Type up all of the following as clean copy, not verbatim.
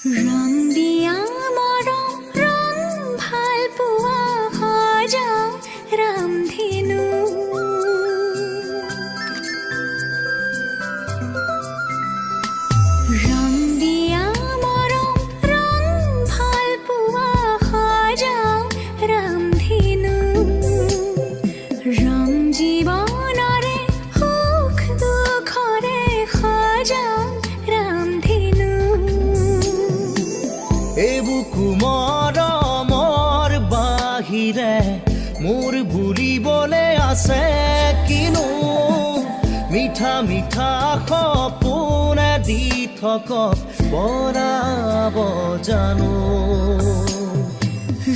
ৰং দিয়া মৰম ৰং ভাল পোৱা সজাও ৰামধেনু ৰং দিয়া মৰম ৰং ভাল পোৱা সজাও ৰামধেনু ৰং জীৱনৰে সুখ দুখৰে সজাও ৰামধেনু এবুকু মৰমৰ বাহিৰে মোৰ বুলিবলে আছে কিনো মিঠা মিঠা সপোনে দি থকক বৰাব জানো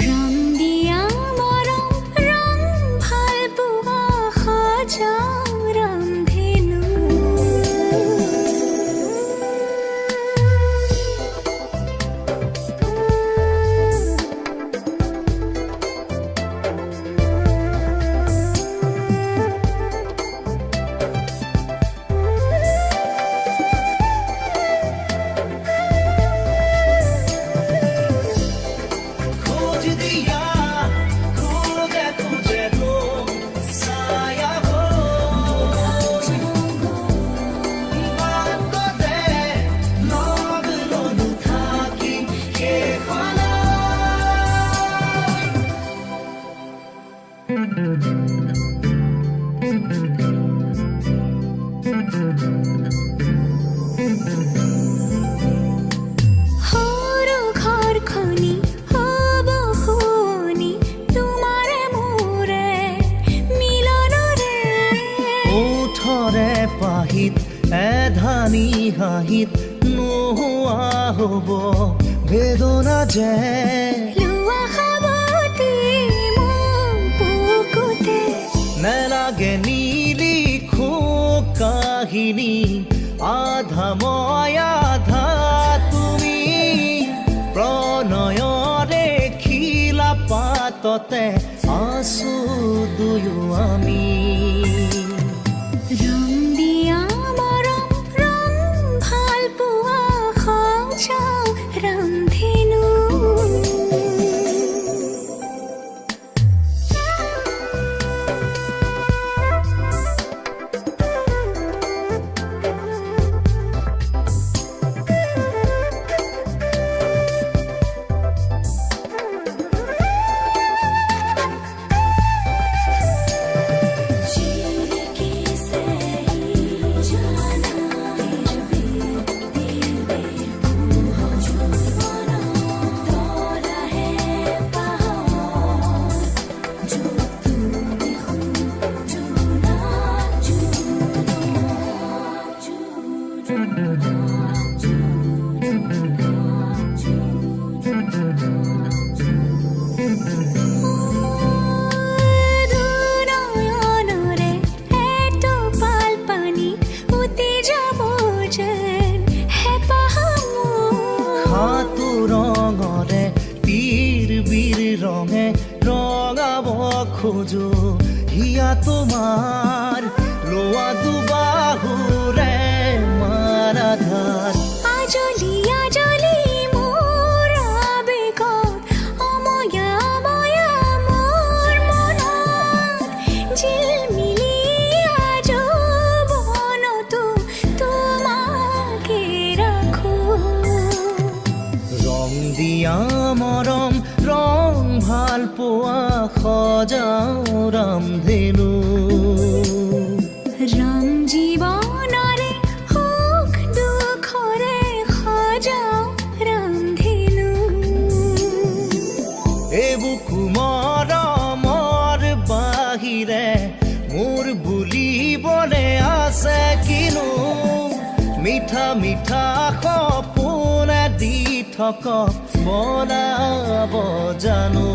ৰং দিয়া মৰম ৰং ভাল পোৱা সজাও ৰামধেনু खोज दिया खोजे तुझे तो साया हो बात तो दे लग लो था कि के खाना সৰু ঘৰখনি হ'ব শুৱনি তোমাৰে মোৰে মিলনৰে ওঠৰে পাহিত এধানি হাঁহিত নোহোৱা হ'ব বেদনা যে লোৱা সাৱটি মোক বুকুতে নেলাগে নিলিখো কাহিনী আধা মই আধা তুমি প্ৰণয়ৰে খিলা পাততে আছো দুয়ো আমি ৰং দিয়া মৰম ৰং ভাল পোৱা সজাও ৰামধেনু দুনয়নৰে এটোপাল পানীত উটি যাব যেন হেঁপাহ মোৰ হাতু ৰঙৰে তীৰ বীৰ ৰঙে ৰঙাব খোজো হিয়া তোমাৰ লোৱা দুবাহুৰে মাৰাধাৰ আজলি আজলি মোৰ আবেগত অময়া অময়া মোৰ মনত ঝিলমিলিয়া যৌৱনতো তোমাকে ৰাখো ৰং দিয়া মৰম ৰং ভাল পোৱা সজাও ৰামধেনু ৰং জীৱনৰে সুখ দুখৰে সজাও ৰামধেনু এবুকু মৰমৰ বাহিৰে মোৰ বুলিবলে আছে কিনো মিঠা মিঠা সপোনে দি থকক বনাব জানো